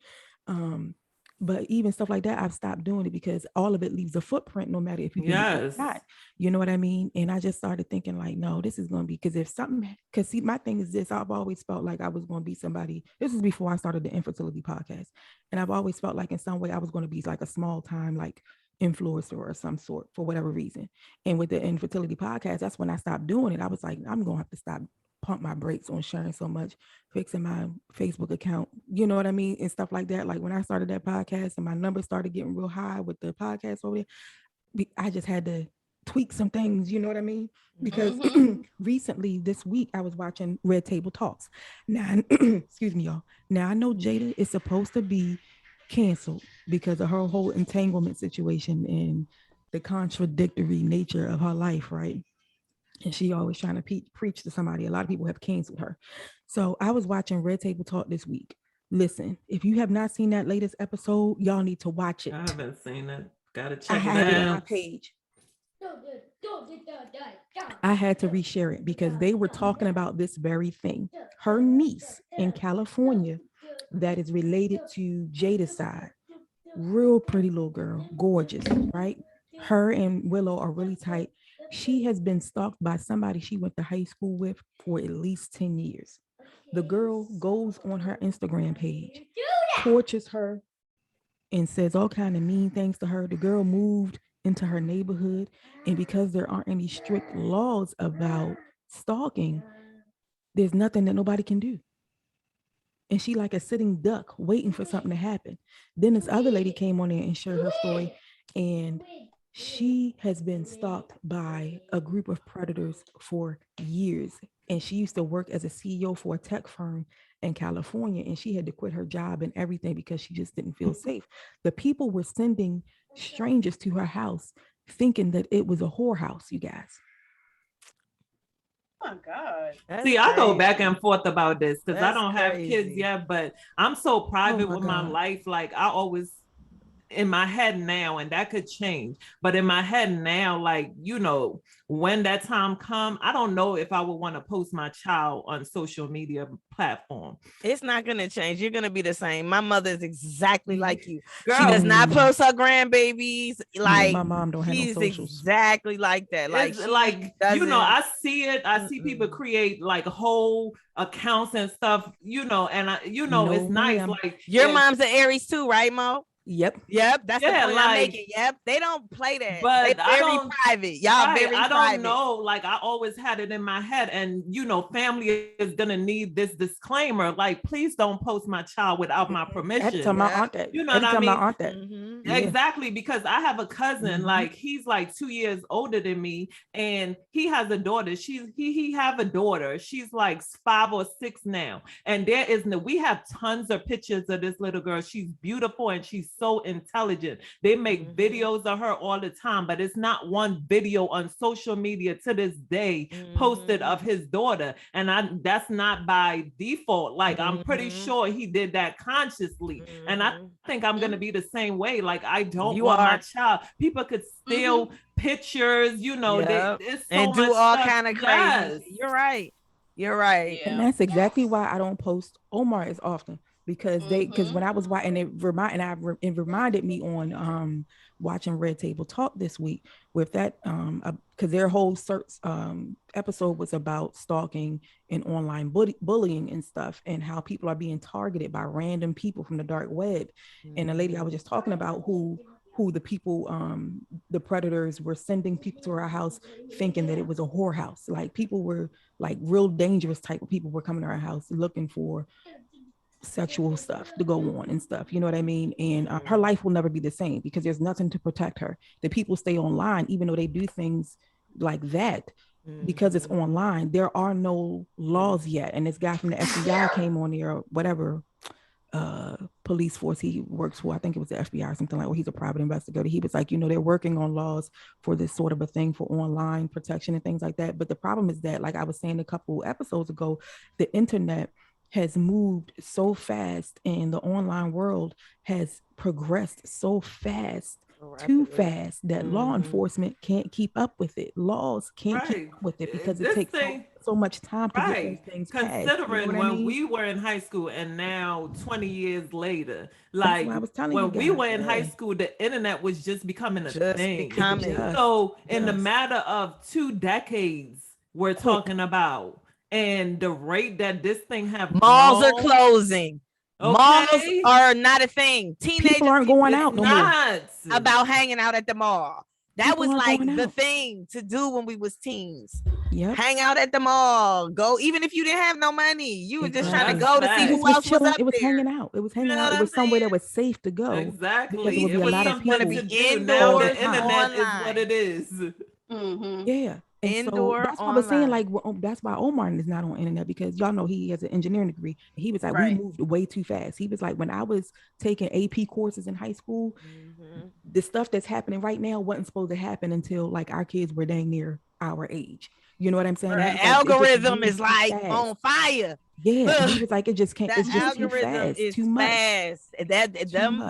But even stuff like that, I've stopped doing it because all of it leaves a footprint, no matter if you can or not. You know what I mean? And I just started thinking like, no, this is going to be, because see, my thing is this, I've always felt like I was going to be somebody, this is before I started the infertility podcast. And I've always felt like in some way I was going to be like a small time, like influencer or some sort for whatever reason. And with the infertility podcast, that's when I stopped doing it. I was like, I'm going to have to stop, pump my brakes on sharing so much, fixing my Facebook account, you know what I mean, and stuff like that. Like when I started that podcast and my numbers started getting real high with the podcast over there, I just had to tweak some things, you know what I mean? Because recently this week I was watching Red Table Talks. Now, excuse me, y'all. Now I know Jada is supposed to be canceled because of her whole entanglement situation and the contradictory nature of her life, right? And she always trying to preach to somebody. A lot of people have canceled her. So I was watching Red Table Talk this week. Listen, if you have not seen that latest episode, y'all need to watch it. I haven't seen it. Gotta check I have it on my page. I had to reshare it because they were talking about this very thing. Her niece in California that is related to Jada's side. Real pretty little girl, gorgeous, right? Her and Willow are really tight. She has been stalked by somebody she went to high school with for at least 10 years. The girl goes on her Instagram page, tortures her, and says all kind of mean things to her. The girl moved into her neighborhood, and because there aren't any strict laws about stalking, there's nothing that nobody can do. And she like a sitting duck waiting for something to happen. Then this other lady came on there and shared her story, and she has been stalked by a group of predators for years. And she used to work as a CEO for a tech firm in California. And she had to quit her job and everything because she just didn't feel safe. The people were sending strangers to her house thinking that it was a whorehouse, you guys. Oh my God. That's crazy. I go back and forth about this because I don't have kids yet, but I'm so private with my life. Like I always in my head now, and that could change, but in my head now, like, when that time come, I don't know if I would want to post my child on social media platform. It's not going to change. You're going to be the same. My mother is exactly like you. Girl, she does not post her grandbabies. Like my mom don't have no socials. Exactly like that. Like, I see it. I see people create like whole accounts and stuff, and it's nice. Like your mom's an Aries too, right, Mo? Yep. That's the point I'm making. Yep. They don't play that. But they're very private. Y'all very private. I don't know. Like I always had it in my head, and family is gonna need this disclaimer. Like, please don't post my child without my permission. Tell my aunt that. You know what I mean? My aunt that. Yeah. Exactly, because I have a cousin. Like he's like 2 years older than me, and he has a daughter. He have a daughter. She's like 5 or 6 now, and we have tons of pictures of this little girl. She's beautiful and she's so intelligent. They make videos of her all the time, but it's not one video on social media to this day posted of his daughter. And that's not by default. Like I'm pretty sure he did that consciously. And I think I'm going to be the same way. Like I don't want my child. People could steal pictures, and do all kind of crazy. Yes. You're right. Yeah. And that's exactly why I don't post Omar as often. Because when I was watching it, reminded me on watching Red Table Talk this week with that because their whole episode was about stalking and online bullying and stuff, and how people are being targeted by random people from the dark web. And the lady I was just talking about who who the people, the predators were sending people to our house thinking that it was a whorehouse. Like people were like real dangerous type of people were coming to our house looking for sexual stuff to go on and stuff, you know what I mean? And her life will never be the same because there's nothing to protect her. The people stay online even though they do things like that because it's online. There are no laws yet. And this guy from the FBI came on there, or whatever police force he works for, I think it was the FBI or something like that, he's a private investigator. He was like, you know, they're working on laws for this sort of a thing for online protection and things like that. But the problem is that, like I was saying a couple episodes ago, the internet has moved so fast and the online world has progressed so fast, too fast, that law enforcement can't keep up with it. Laws can't keep up with it because it takes so much time to get these things considering passed. You know when we were in high school and now 20 years later, like when we were in high school, the internet was just becoming a thing. So in the matter of 2 decades, we're talking about. And the rate that this thing have malls are closing. Malls are not a thing. Teenagers people aren't going out no more about hanging out at the mall. That was like the thing to do when we was teens. Hang out at the mall. Go, even if you didn't have no money, you were just trying to go to see who else was up there. It was hanging out. It was hanging out. It was somewhere that was safe to go. Exactly. It was something to be indoors. The internet is what it is. Yeah. And indoor, so that's why I was saying, like, that's why Omar is not on internet, because y'all know he has an engineering degree. And he was like, we moved way too fast. He was like, when I was taking AP courses in high school, the stuff that's happening right now wasn't supposed to happen until like our kids were dang near our age. You know what I'm saying? The algorithm is like on fire. Yeah, he was like, it just can't. It's just too fast, too much.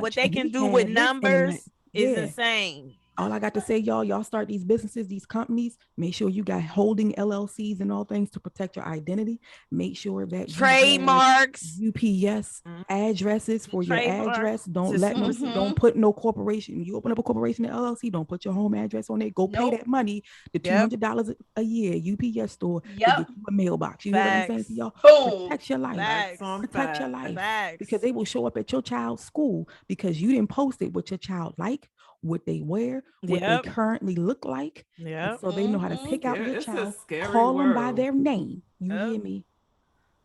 What they can do with numbers is insane. All I got to say, y'all start these businesses, these companies, make sure you got holding LLCs and all things to protect your identity. Make sure that trademarks, UPS addresses for your address. Don't don't put no corporation. You open up a corporation in LLC, don't put your home address on it. Go pay that money, the $200 a year, UPS store, to get you a mailbox. You know what I'm saying to y'all? Boom. Protect your life. Protect your life. Because they will show up at your child's school because you didn't post it what your child like, what they wear, what they currently look like. So they know how to pick out your child, call them by their name. You hear me?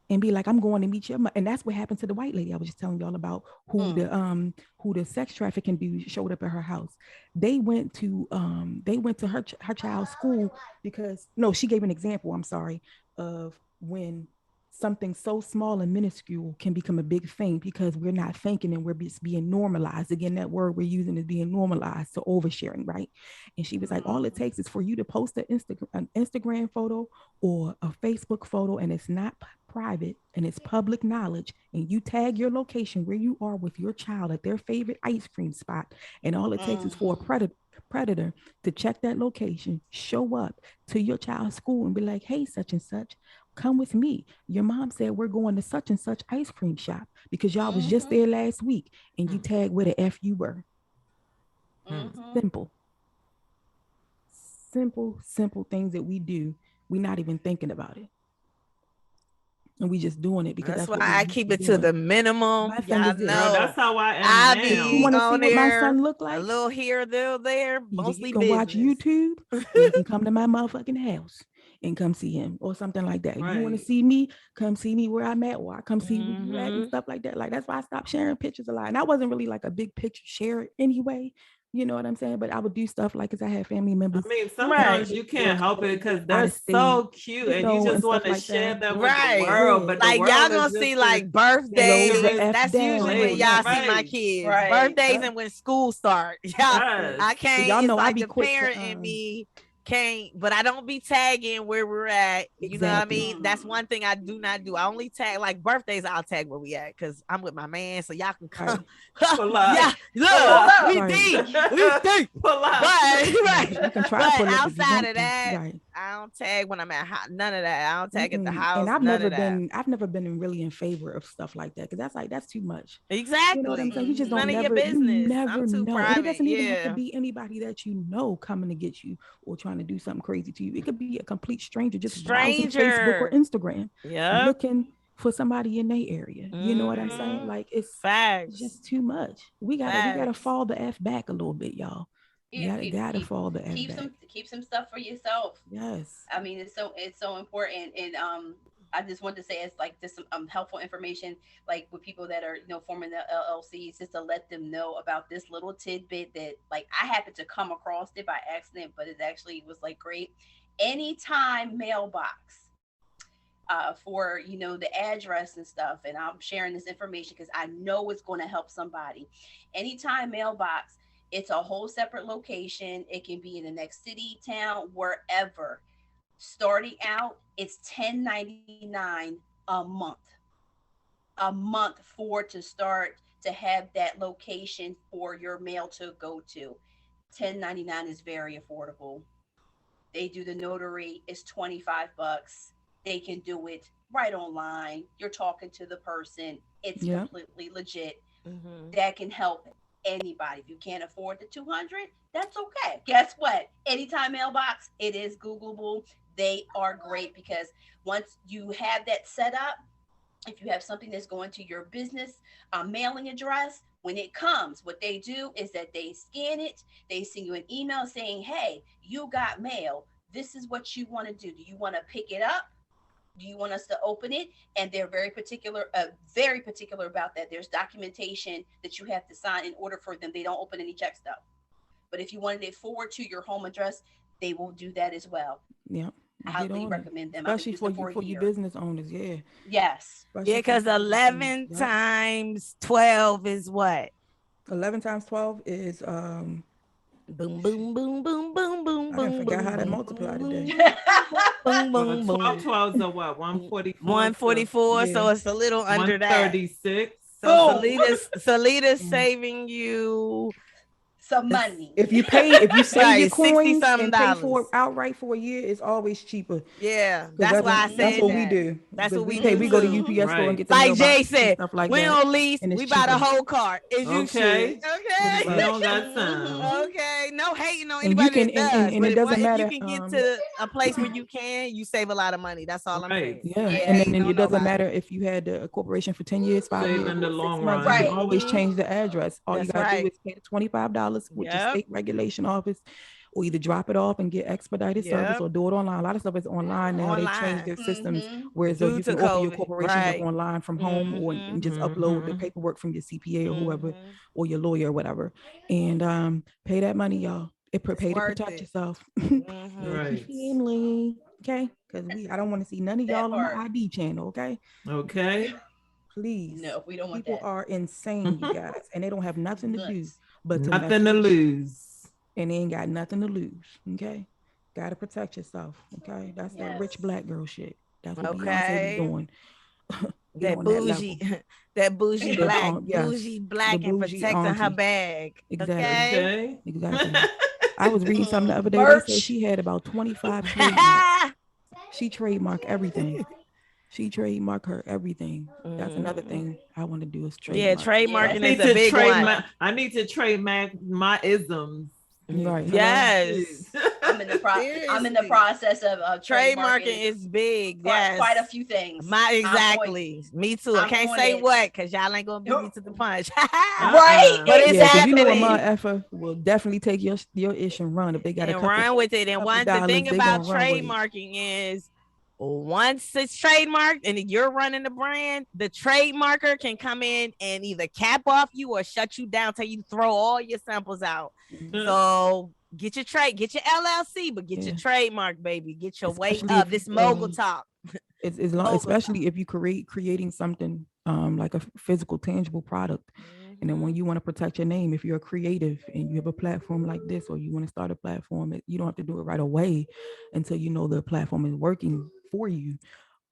And be like, I'm going to meet your mother. And that's what happened to the white lady I was just telling y'all about, who the sex trafficking dude showed up at her house. They went to her child's school because she gave an example, I'm sorry, of when something so small and minuscule can become a big thing because we're not thinking and we're just being normalized. Again, that word we're using is being normalized, so oversharing, right? And she was like, all it takes is for you to post an Instagram photo or a Facebook photo, and it's not private and it's public knowledge, and you tag your location where you are with your child at their favorite ice cream spot, and all it takes is for a predator to check that location, show up to your child's school and be like, hey, such and such, come with me. Your mom said we're going to such and such ice cream shop because y'all was just there last week, and you tag where the F you were. Simple things that we do. We're not even thinking about it. And we just doing it because that's why I keep it to the minimum. Y'all know that's how I am. You want to see what my son look like? A little here, a little there. Mostly you can watch YouTube. You can come to my motherfucking house and come see him or something like that. If you want to see me, come see me where I'm at, or I come see where you at and stuff like that. Like, that's why I stopped sharing pictures a lot. And I wasn't really like a big picture sharer anyway. You know what I'm saying? But I would do stuff like, because I had family members. I mean, sometimes you can't help it because they're so cute, and you just want to share them with the world. But like, y'all gonna see like birthdays. That's usually when y'all see my kids. Birthdays and when school starts. I can't. Y'all know, like the parent in me can't, but I don't be tagging where we're at. You know what I mean? That's one thing I do not do. I only tag like birthdays. I'll tag where we at because I'm with my man, so y'all can come. Yeah, look, we deep. But you can try to pull outside of that. I don't tag when I'm at none of that. I don't tag at the house. And I've never been really in favor of stuff like that, because that's too much. Exactly. You know what I'm saying? You just none of your business. You never I'm too know. Private. It doesn't even have to be anybody that you know coming to get you or trying to do something crazy to you. It could be a complete stranger, just browsing Facebook or Instagram, looking for somebody in their area. You know what I'm saying? Like it's facts. Just too much. We gotta fall the F back a little bit, y'all. You gotta fall the F back. Keep some stuff for yourself. Yes. I mean, it's so important. And I just want to say it's like just some helpful information, like with people that are forming the LLCs, just to let them know about this little tidbit that like I happened to come across it by accident, but it actually was like great. Anytime mailbox. For the address and stuff, and I'm sharing this information because I know it's going to help somebody. Anytime mailbox, it's a whole separate location. It can be in the next city, town, wherever. Starting out, it's $10.99 a month. A month to start to have that location for your mail to go to. $10.99 is very affordable. They do the notary. It's $25. They can do it right online. You're talking to the person. It's completely legit. That can help anybody. If you can't afford the $200, that's okay. Guess what? Anytime mailbox, it is Googleable. They are great because once you have that set up, if you have something that's going to your business mailing address, when it comes, what they do is that they scan it. They send you an email saying, hey, you got mail. This is what you want to do. Do you want to pick it up? Do you want us to open it? And they're very particular about that. There's documentation that you have to sign in order for them. They don't open any check stuff. But if you wanted it forward to your home address, they will do that as well. Yeah. I highly recommend them. Especially for your business owners. Yeah. Yes. Yeah, because 11 times 12 is what? 11 times 12 is boom, boom, boom, boom, boom, boom. I forgot how to multiply today. Boom, boom, boom. 12 are what? 144. 144. So it's a little under that. 136. So Salita's saving you some money. If you save your coins and pay for it outright for a year, it's always cheaper. Yeah, that's why I said that's what we do. That's what we do. We go to UPS store and get the like Jay said. Stuff like we that. don't lease. We buy the whole cart. Is you okay? Okay. We don't got some. Okay. No hating on anybody that does. And it doesn't matter. If you can get to a place where you can, you save a lot of money. That's all I'm saying. Yeah. And then it doesn't matter if you had a corporation for 10 years, 5 years, in the long run. You can always change the address. All you gotta do is pay the $25 with the state regulation office, or either drop it off and get expedited service, or do it online. A lot of stuff is online now. They change their systems, whereas you can open your corporation online from home, or and just upload the paperwork from your CPA or whoever, or your lawyer or whatever, and pay that money, y'all. Pay to protect yourself. Right. Family, okay? Because I don't want to see none of y'all on the ID channel, okay? Okay. Please. No, we don't want People are insane, you guys, and they don't have nothing to do but nothing to lose. And they ain't got nothing to lose. Okay, gotta protect yourself. Okay, that's that rich black girl shit. That's what Beyonce be doing. That bougie, that bougie black, bougie black, and protecting her bag. Exactly. Okay? Exactly. I was reading something the other day. They said she had about 25 trademarks. She trademarked everything. She trademark her everything. That's another thing I want to do is trademark. Yeah, trademarking is a big one. I need to trademark my isms. Right. Yes. I'm in the process of trademarking is big. Yes. Quite a few things. Me too. I can't say what because y'all ain't gonna beat me to the punch. Right. But it's happening. You know, effer will definitely take your ish and run if they got to run with it. And the thing about trademarking is, once it's trademarked and you're running the brand, the trademarker can come in and either cap off you or shut you down till you throw all your samples out. So get your LLC, but get your trademark, baby. Get your weight up. This mogul talk. It's long, especially if you creating something like a physical, tangible product. And then when you want to protect your name, if you're a creative and you have a platform like this, or you want to start a platform, you don't have to do it right away until you know the platform is working for you.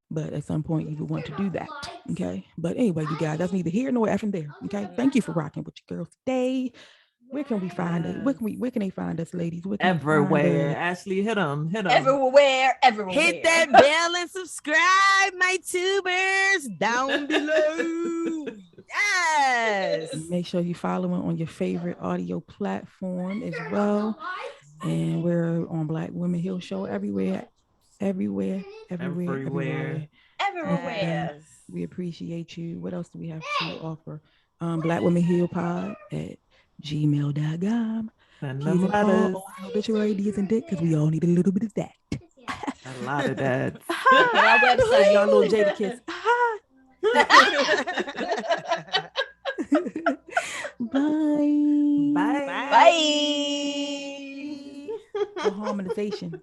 But at some point you would want to do that. Okay. But anyway, you guys, that's neither here nor effing there. Okay. Thank you for rocking with your girls today. Where can we find it? Where can they find us, ladies? Everywhere. Ashley, hit them. Everywhere. Hit that bell and subscribe, my tubers, down below. Yes. Make sure you follow on your favorite audio platform as well. And we're on Black Women Heal Show everywhere. everywhere. Everywhere. We appreciate you. What else do we have to offer? Black Women Heal Pod at gmail.com. Kids and all obituary ideas and dick, because we all need a little bit of that. A lot of that. Our website. Y'all little Jada kiss. Bye. Bye. For harmonization.